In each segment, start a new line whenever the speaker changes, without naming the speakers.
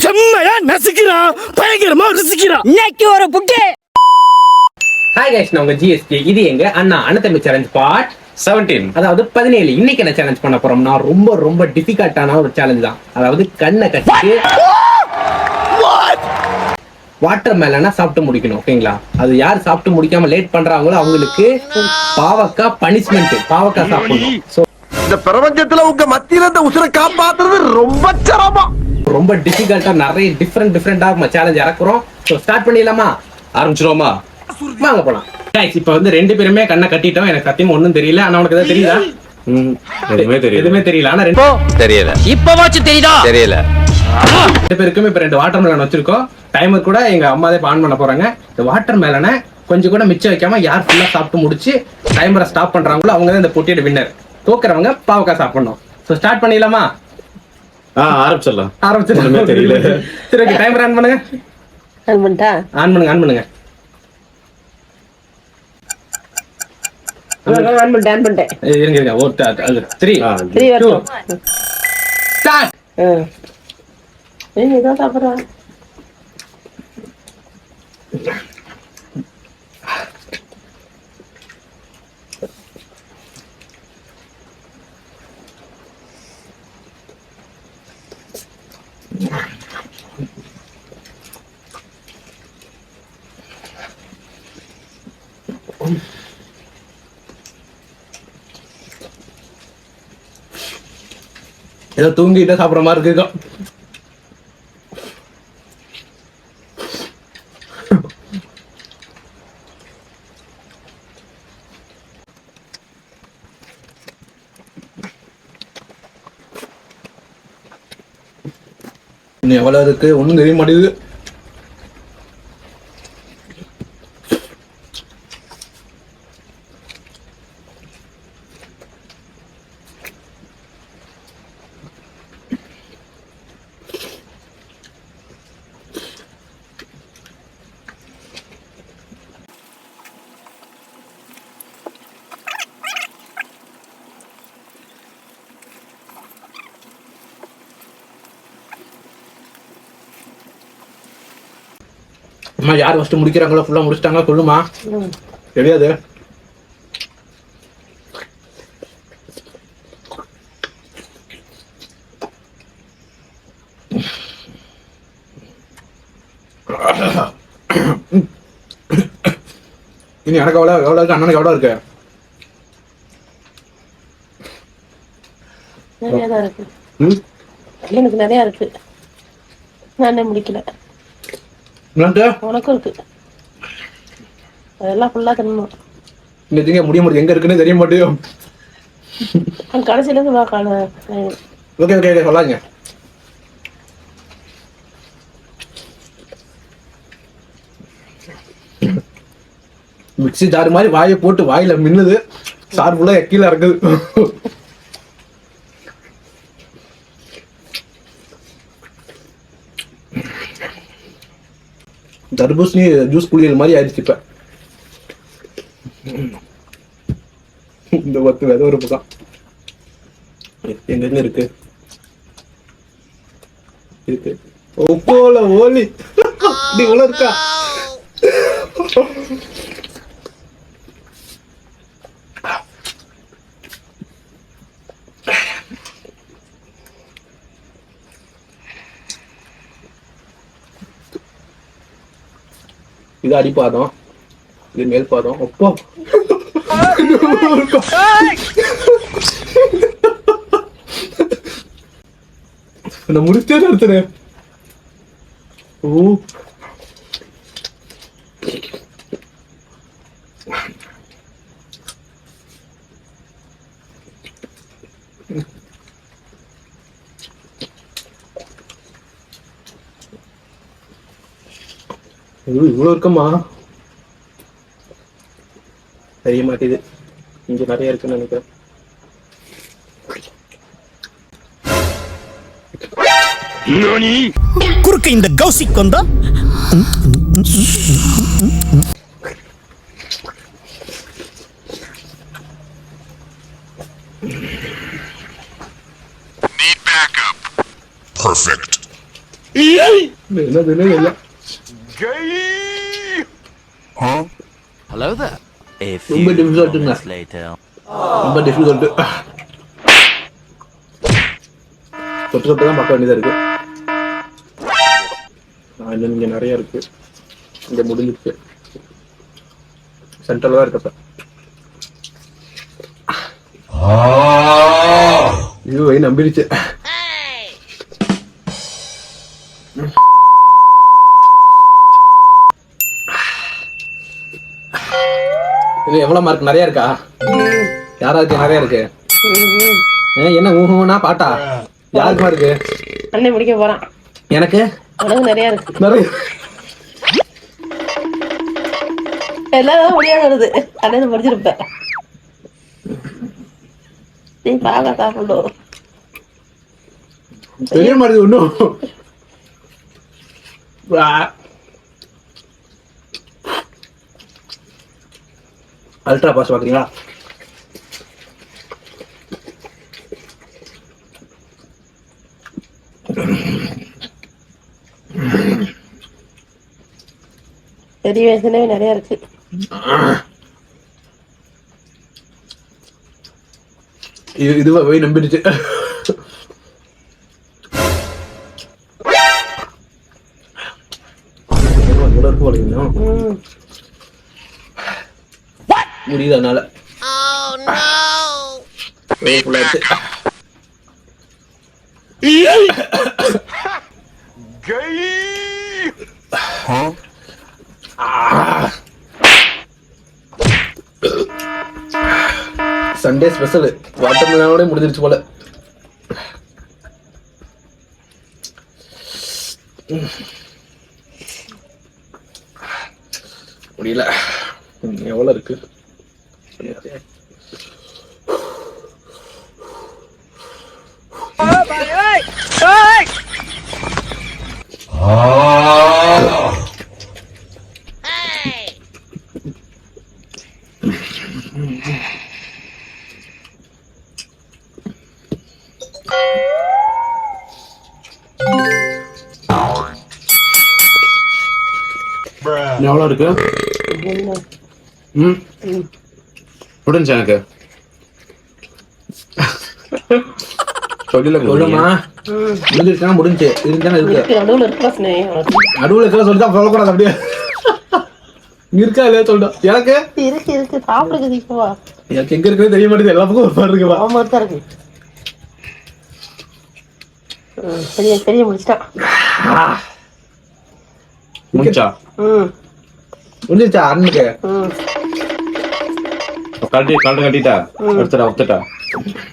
செம்மையா நசுக்கிறான், பயங்கரமா ருசிக்கிறான்.
இன்னைக்கு ஒரு புட்டு.
ஹாய் கைஸ், நான் உங்க ஜிஎஸ்டி. இது எங்க அண்ணா அண்ணத்தம்பி சேலஞ்ச் பார்ட்
17,
அதாவது 17. இன்னைக்கு என்ன சேலஞ்ச் பண்ண போறோம்னா ரொம்ப ரொம்ப டிஃபிகல்ட்டான ஒரு சேலஞ்ச் தான். அதாவது கண்ணை கட்டிட்டு வாட்டர் மேலனா சாப்பிட்டு முடிக்கணும். ஓகேங்களா? அது யார் சாப்பிட்டு முடிக்காம லேட் பண்றாங்களோ அவங்களுக்கு பாவக்காய் பனிஷ்மெண்ட். பாவக்காய் சாப்பிடணும். சோ
இந்த பிரபஞ்சத்துல உங்க மத்தியில இந்த உசுரை காப்பாத்துறது ரொம்ப சிரமம்.
ரொம்ப டிஃபிகல்ட்டா நிறைய டிஃபரெண்டா சேலஞ்ச் இறக்குறோம். சோ ஸ்டார்ட் பண்ணிடலாமா?
ஆரம்பிச்சிருவோமா?
வாங்க போலாம். கைஸ், இப்போ வந்து ரெண்டு பேருமே கண்ணை கட்டிட்டோம். எனக்கு சத்தியமா ஒண்ணும் தெரியல. ஆனா உனக்கு ஏதாவது தெரியுதா? எதுவுமே தெரியல. ஆனா
தெரியல.
இப்பவாச்சும் தெரியுதா?
தெரியல.
ரெண்டு பேருக்குமே இப்ப 2 வாட்டர் மேலன் வச்சிருக்கோம். டைமர் கூட எங்க அம்மா தான் ஆன் பண்ண போறாங்க. இந்த வாட்டர் மேலனை கொஞ்சம் கூட மிச்சம் வைக்காம யார் ஃபுல்லா சாப்பிட்டு முடிச்சு டைமரை ஸ்டாப் பண்றாங்களோ அவங்க தான் இந்த போட்டியோட வின்னர். தோக்குறவங்க பாவக்காய் சாப்பிடணும். சோ ஸ்டார்ட் பண்ணிடலாமா?
ஆரம்பிச்சிடலாம்.
ஆரம்பிச்சிடலாம். தெரியல. சரி, ஓகே. டைமர் ஆன் பண்ணுங்க.
ஆன் பண்ணிட்டா?
ஆன் பண்ணுங்க.
ஆன் பண்ணிட்டேன்.
இருங்க. 3 2 ஸ்டார்ட்.
ஏதோ சாப்பிடுறா.
ஏதோ தூங்கிட்டு சாப்பிடுற மாதிரி இருக்கு. இன்னும் எவ்வளவு இருக்கு ஒண்ணும் தெரிய மாட்டேங்குது. அம்மா, யார் ஃபர்ஸ்ட் முடிக்கிறாங்களோ ஃபுல்லா முடிச்சிட்டாங்க சொல்லுமா? தெரியாது. இனி எனக்கு எவ்வளவு இருக்கு, அண்ணனுக்கு எவ்வளவு இருக்கு?
நிறையதான் இருக்கு. எனக்கு நிறைய இருக்கு. நானே முடிக்கல. உனக்கும் இருக்கு. அதெல்லாம் ஃபுல்லா தின்னணும்.
இன்னைக்கு முடிய எங்க இருக்குன்னு தெரிய மாட்டேன்.
கடைசியில இருந்து வா காண.
ஓகே சொல்லாங்க. மிக்ஸி ஜார் மாதிரி வாயை போட்டு வாயில மின்னுது. சார் ஃபுல்லா கீழே இருக்குது. தர்பூசணி ஜூஸ் குளியல் மாதிரி ஆயிடுச்சு இப்ப. இந்த 10 விதை ஒரு பக்கம் எங்க இருக்கு ஒப்போல ஓலி இவ்வளவு இருக்கா? இது அடிப்பாதம், இது மேல் பாதம். ஒப்போ நான் முடிச்சே நடத்துறேன். ஓ இவ்வளவு இருக்கமா? தெரிய மாட்டேது. இங்க நிறைய இருக்குன்னு நினைக்கிறேன்.
குறுக்க இந்த கௌசிக் வந்தா
Need backup.
Perfect.
என்னதுன்னு இல்ல.
Hello there. A
ரொம்ப
few
difficult ங்க.
moments later.
ரொம்ப டிஃபிகல்ட். தொட்டு தான் பார்க்க வேண்டியதா இருக்கு. இன்னும் இங்க நிறைய இருக்கு. இங்க முடிஞ்சிருக்கு. சென்ட்ரலா இருக்கப்ப. ஐயோ நம்பிடுச்சு. இது எவ்வளவு மார்க் நிறைய இருக்கா? யாராருக்கு நிறைய இருக்கு? என்ன ஊஹூனா பாட்டா? யாருக்குமா இருக்கு?
அண்ணன் முடிக்க போறான்.
எனக்கு
உனக்கு நிறைய இருக்கு.
நிறைய.
எல்லாரும் முடியாது வருது. அண்ணன் முடிச்சிருப்பேன். நீ பாக்க சாப்பிடும்.
தெரிய மாட்டேது ஒன்னும். அல்ட்ரா பாஸ் பாக்குறீங்களா?
பெரிய வயசுலயே நிறைய இருக்கு.
இதுவா போய் நம்பிடுச்சு. முடியுது அதனால. சண்டே ஸ்பெஷல் வாட்டர்மெலனோட முடிஞ்சிருச்சு போல. முடியல. எவ்வளவு இருக்கு? எவ்வளவு இருக்கு?
முடிஞ்சு எனக்கு
சொல்லுமா. முடிஞ்சிருச்சுன்னா முடிஞ்சு. இருந்தா இருக்கு.
நடுவுல இருக்கா ஸ்னேகம்?
நடுவுல இருக்கிற சொல்லிதான் சொல்லக்கூடாது. அப்படியே இருக்கா இல்லையா சொல்லிட்டோம். எனக்கு
இருக்கு இருக்கு. சாப்பிடுங்க சீக்கிரமா.
எனக்கு எங்க இருக்குன்னு தெரிய மாட்டேங்குது. எல்லா பக்கம் ஒரு மாதிரி இருக்குவா.
ஆமா தான் இருக்கு. பெரிய பெரிய முடிச்சிட்டான்.
முடிச்சா
முடிஞ்சிருச்சா? அண்ணுக்கு
கட்டிட்டா எடுத்துட்டா ஒத்துட்டா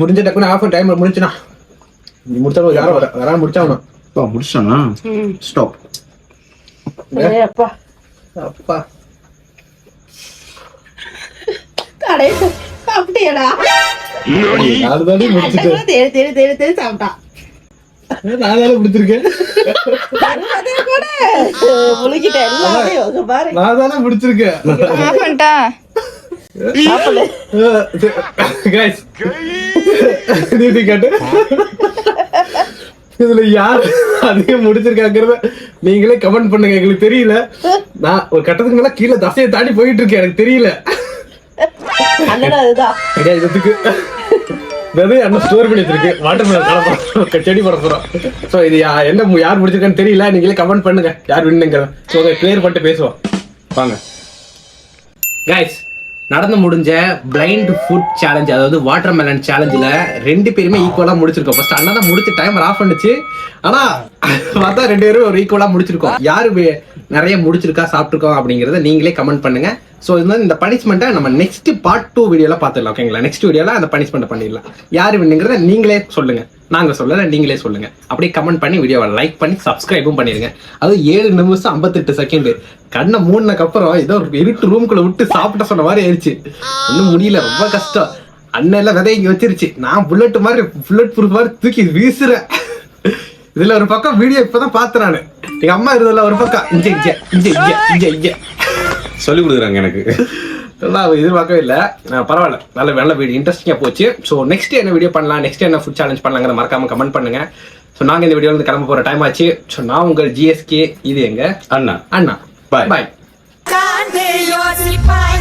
முடிஞ்ச டக்குன்னு ஆஃப் டைம் முடிச்சுனா நீ முடிச்சா யாரும் வராம முடிச்சாகணும்.
முடிச்சானா? ஸ்டாப்.
அப்பா
அப்பா
அடே சாப்பிட்டியடா?
நாலுதானே முடிச்சுட்டு
தேடி தேடி தேடி தேடி சாப்பிட்டான்.
நானே முடிச்சிருக்கேன்.
முழுக்கிட்டேன் எல்லாத்தையும் பாரு.
நான் தானே முடிச்சிருக்கேன். Guys, நீதி கேட்டு இதுல யார் அதிகம் முடிச்சிருக்காங்கிறத நீங்களே கமெண்ட் பண்ணுங்க. எங்களுக்கு தெரியல. நான் ஒரு கட்டத்துக்கு மேல கீழே தசையை தாண்டி போயிட்டு இருக்கேன். எனக்கு தெரியல. இதுக்கு அண்ணன் ஸ்டோர் பண்ணி வச்சிருக்கு. வாட்டர் செடி போட போறோம். சோ இது என்ன யார் முடிச்சிருக்கான்னு தெரியல. நீங்களே கமெண்ட் பண்ணுங்க யார் வின்னுங்கிறத. சோ கிளியர் பண்ணிட்டு பேசுவோம் வாங்க. கைஸ், நடந்து முடிஞ்ச பிளைண்ட் ஃபுட் சேலஞ்ச், அதாவது வாட்டர் மெலன் சேலஞ்சில் 2 பேருமே ஈக்குவலா முடிச்சிருக்கோம். ஃபர்ஸ்ட் அண்ணா தான் முடிச்சு டைமர் ஆஃப் பண்ணுச்சு. ஆனா பார்த்தா 2 பேரும் ஒரு ஈக்குவலா முடிச்சிருக்கோம். யாரு நிறைய முடிச்சிருக்கா சாப்பிட்டுருக்கோம் அப்படிங்கறத நீங்களே கமெண்ட் பண்ணுங்க. ஸோ இந்த பனிஷ்மெண்ட்டை நம்ம நெக்ஸ்ட் பார்ட் 2 வீடியோல பார்த்துடலாம். ஓகேங்களா? நெக்ஸ்ட் வீடியோல அந்த பனிஷ்மெண்ட் பண்ணிடலாம். யாரு வின்னுங்கிறத நீங்களே சொல்லுங்க. நாங்க சொல்லல, நீங்களே சொல்லுங்க. அப்படியே கமெண்ட் பண்ணி வீடியோவை லைக் பண்ணி சப்ஸ்கிரைபும் பண்ணிருங்க. அது 7 நிமிஷம் 58 செகண்ட். கண்ணை மூடினக்கு அப்புறம் ஏதோ ஒரு இருட்டு ரூம்குள்ள விட்டு சாப்பிட்ட சொன்ன மாதிரி ஆயிடுச்சு. இன்னும் முடியல, ரொம்ப கஷ்டம். அண்ணன் எல்லாம் விதை இங்க வச்சிருச்சு. நான் புல்லட் மாதிரி புல்லட் ப்ரூஃப் மாதிரி தூக்கி வீசுறேன். இதுல ஒரு பக்கம் வீடியோ இப்பதான் பார்த்தேன் நானு. எங்க அம்மா இருந்ததுல ஒரு பக்கம் இங்க இங்க இங்க இங்க இங்க இங்க
சொல்லி கொடுக்குறாங்க எனக்கு.
எதிர்பார்க்கவே இல்லை. பரவாயில்ல, நல்ல வீடியோ இன்ட்ரெஸ்டிங்கா போச்சு. ஸோ நெக்ஸ்ட் என்ன வீடியோ பண்ணலாம், நெக்ஸ்ட் என்ன ஃபுட் சேலஞ்ச் பண்ணலாங்கிற மறக்காம கமெண்ட் பண்ணுங்க. ஸோ நாங்க இந்த வீடியோல இருந்து கிளம்ப போற டைம் ஆச்சு. ஸோ நான் உங்கள் GSK, இது எங்க
அண்ணா
அண்ணா.
Bye.
Bye.
Can't be yours if I